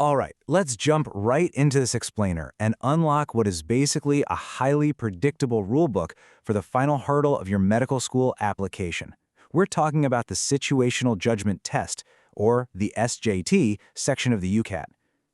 All right, let's jump right into this explainer and unlock what is basically a highly predictable rulebook for the final hurdle of your medical school application. We're talking about the Situational Judgment Test, or the SJT, section of the UCAT.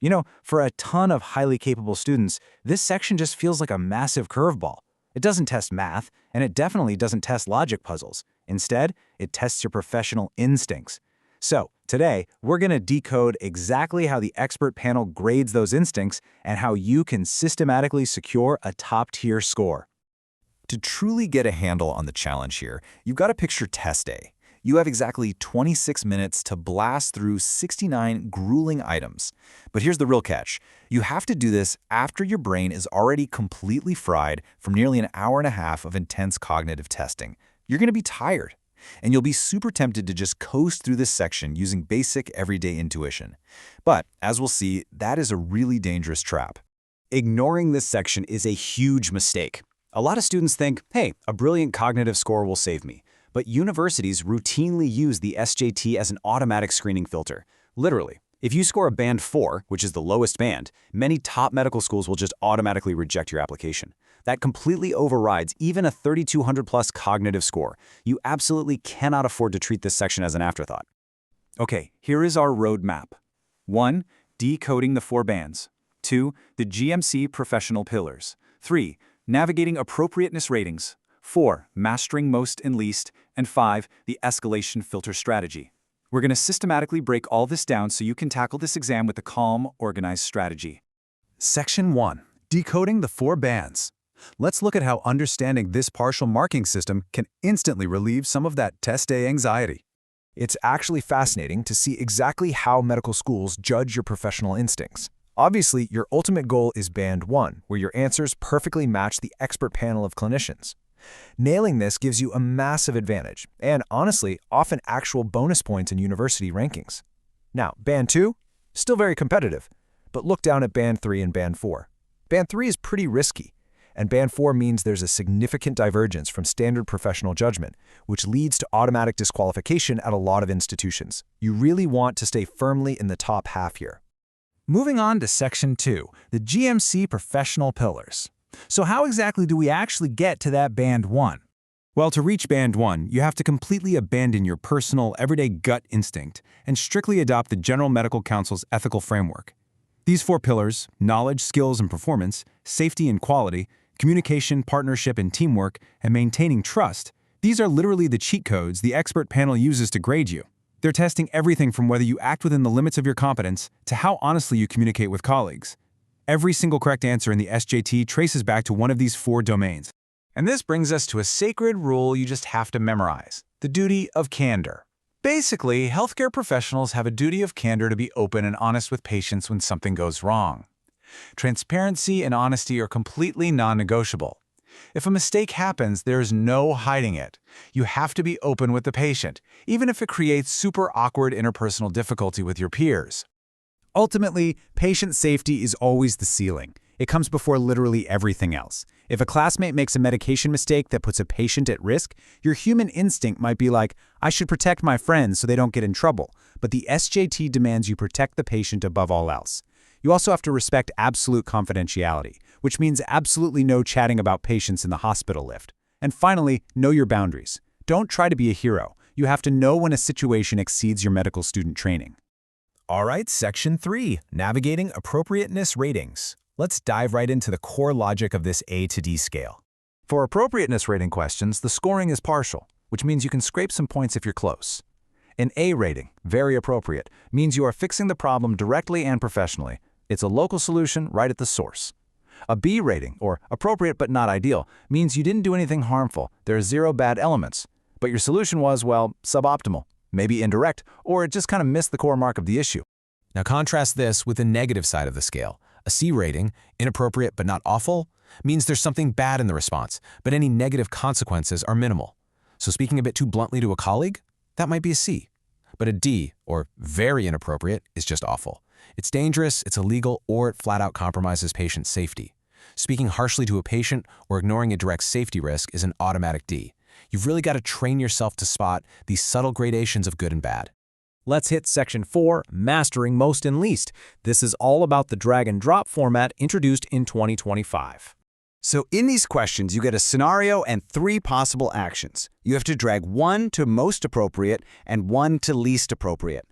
You know, for a ton of highly capable students, this section just feels like a massive curveball. It doesn't test math, and it definitely doesn't test logic puzzles. Instead, it tests your professional instincts. So, today, we're going to decode exactly how the expert panel grades those instincts and how you can systematically secure a top-tier score. To truly get a handle on the challenge here, you've got to picture test day. You have exactly 26 minutes to blast through 69 grueling items. But here's the real catch. You have to do this after your brain is already completely fried from nearly an hour and a half of intense cognitive testing. You're going to be tired. And you'll be super tempted to just coast through this section using basic everyday intuition. But, as we'll see, that is a really dangerous trap. Ignoring this section is a huge mistake. A lot of students think, hey, a brilliant cognitive score will save me. But universities routinely use the SJT as an automatic screening filter. Literally, if you score a band 4, which is the lowest band, many top medical schools will just automatically reject your application. That completely overrides even a 3,200-plus cognitive score. You absolutely cannot afford to treat this section as an afterthought. Okay, here is our roadmap. 1. Decoding the 4 bands. 2. The GMC professional pillars. 3. Navigating appropriateness ratings. 4. Mastering most and least. And 5. The escalation filter strategy. We're going to systematically break all this down so you can tackle this exam with a calm, organized strategy. Section 1. Decoding the 4 bands. Let's look at how understanding this partial marking system can instantly relieve some of that test day anxiety. It's actually fascinating to see exactly how medical schools judge your professional instincts. Obviously, your ultimate goal is Band 1, where your answers perfectly match the expert panel of clinicians. Nailing this gives you a massive advantage, and honestly, often actual bonus points in university rankings. Now, Band 2? Still very competitive, but look down at Band 3 and Band 4. Band 3 is pretty risky, and Band 4 means there's a significant divergence from standard professional judgment, which leads to automatic disqualification at a lot of institutions. You really want to stay firmly in the top half here. Moving on to Section 2, the GMC professional pillars. So how exactly do we actually get to that Band 1? Well, to reach Band 1, you have to completely abandon your personal, everyday gut instinct and strictly adopt the General Medical Council's ethical framework. These 4 pillars, knowledge, skills, and performance, safety and quality, communication, partnership, and teamwork, and maintaining trust, these are literally the cheat codes the expert panel uses to grade you. They're testing everything from whether you act within the limits of your competence to how honestly you communicate with colleagues. Every single correct answer in the SJT traces back to one of these 4 domains. And this brings us to a sacred rule you just have to memorize: the duty of candor. Basically, healthcare professionals have a duty of candor to be open and honest with patients when something goes wrong. Transparency and honesty are completely non-negotiable. If a mistake happens, there's no hiding it. You have to be open with the patient, even if it creates super awkward interpersonal difficulty with your peers. Ultimately, patient safety is always the ceiling. It comes before literally everything else. If a classmate makes a medication mistake that puts a patient at risk, your human instinct might be like, I should protect my friends so they don't get in trouble. But the SJT demands you protect the patient above all else. You also have to respect absolute confidentiality, which means absolutely no chatting about patients in the hospital lift. And finally, know your boundaries. Don't try to be a hero. You have to know when a situation exceeds your medical student training. All right, Section 3, Navigating Appropriateness Ratings. Let's dive right into the core logic of this A to D scale. For appropriateness rating questions, the scoring is partial, which means you can scrape some points if you're close. An A rating, very appropriate, means you are fixing the problem directly and professionally. It's a local solution right at the source. A B rating, or appropriate but not ideal, means you didn't do anything harmful. There are 0 bad elements. But your solution was, well, suboptimal, maybe indirect, or it just kind of missed the core mark of the issue. Now contrast this with the negative side of the scale. A C rating, inappropriate but not awful, means there's something bad in the response, but any negative consequences are minimal. So speaking a bit too bluntly to a colleague, that might be a C. But a D, or very inappropriate, is just awful. It's dangerous, it's illegal, or it flat out compromises patient safety. Speaking harshly to a patient or ignoring a direct safety risk is an automatic D. You've really got to train yourself to spot these subtle gradations of good and bad. Let's hit Section 4, Mastering Most and Least. This is all about the drag-and-drop format introduced in 2025. So in these questions, you get a scenario and 3 possible actions. You have to drag 1 to most appropriate and 1 to least appropriate.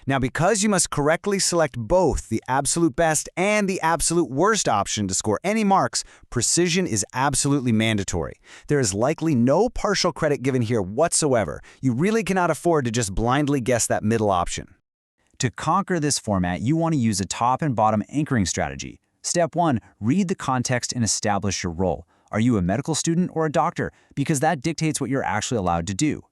Now, because you must correctly select both the absolute best and the absolute worst option to score any marks, precision is absolutely mandatory. There is likely no partial credit given here whatsoever. You really cannot afford to just blindly guess that middle option. To conquer this format, you want to use a top and bottom anchoring strategy. Step 1, read the context and establish your role. Are you a medical student or a doctor? Because that dictates what you're actually allowed to do.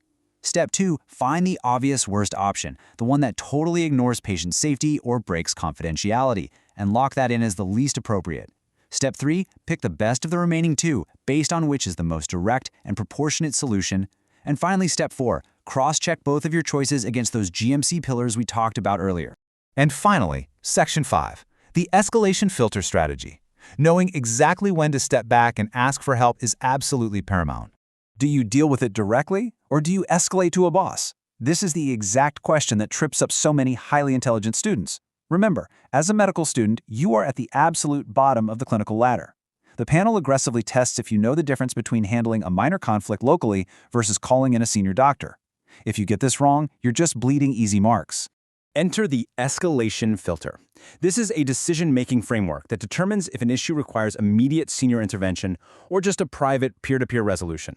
Step 2, find the obvious worst option, the one that totally ignores patient safety or breaks confidentiality, and lock that in as the least appropriate. Step 3, pick the best of the remaining 2, based on which is the most direct and proportionate solution. And finally, Step 4, cross-check both of your choices against those GMC pillars we talked about earlier. And finally, Section 5, the escalation filter strategy. Knowing exactly when to step back and ask for help is absolutely paramount. Do you deal with it directly, or do you escalate to a boss? This is the exact question that trips up so many highly intelligent students. Remember, as a medical student, you are at the absolute bottom of the clinical ladder. The panel aggressively tests if you know the difference between handling a minor conflict locally versus calling in a senior doctor. If you get this wrong, you're just bleeding easy marks. Enter the escalation filter. This is a decision-making framework that determines if an issue requires immediate senior intervention or just a private peer-to-peer resolution.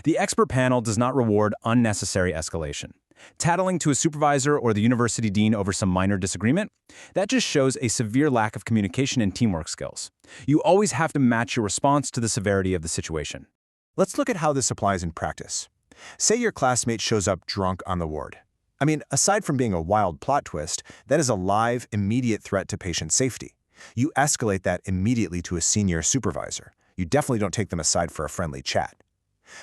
The expert panel does not reward unnecessary escalation. Tattling to a supervisor or the university dean over some minor disagreement? That just shows a severe lack of communication and teamwork skills. You always have to match your response to the severity of the situation. Let's look at how this applies in practice. Say your classmate shows up drunk on the ward. I mean, aside from being a wild plot twist, that is a live, immediate threat to patient safety. You escalate that immediately to a senior supervisor. You definitely don't take them aside for a friendly chat.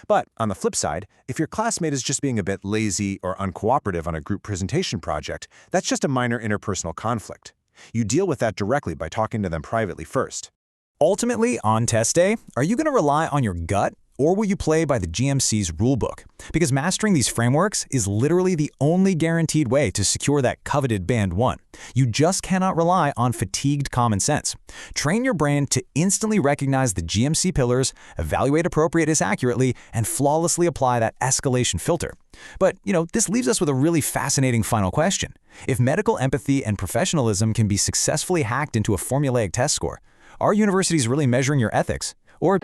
But on the flip side, if your classmate is just being a bit lazy or uncooperative on a group presentation project, that's just a minor interpersonal conflict. You deal with that directly by talking to them privately first. Ultimately, on test day, are you going to rely on your gut, or will you play by the GMC's rulebook? Because mastering these frameworks is literally the only guaranteed way to secure that coveted Band 1. You just cannot rely on fatigued common sense. Train your brain to instantly recognize the GMC pillars, evaluate appropriateness accurately, and flawlessly apply that escalation filter. But, this leaves us with a really fascinating final question. If medical empathy and professionalism can be successfully hacked into a formulaic test score, are universities really measuring your ethics? Or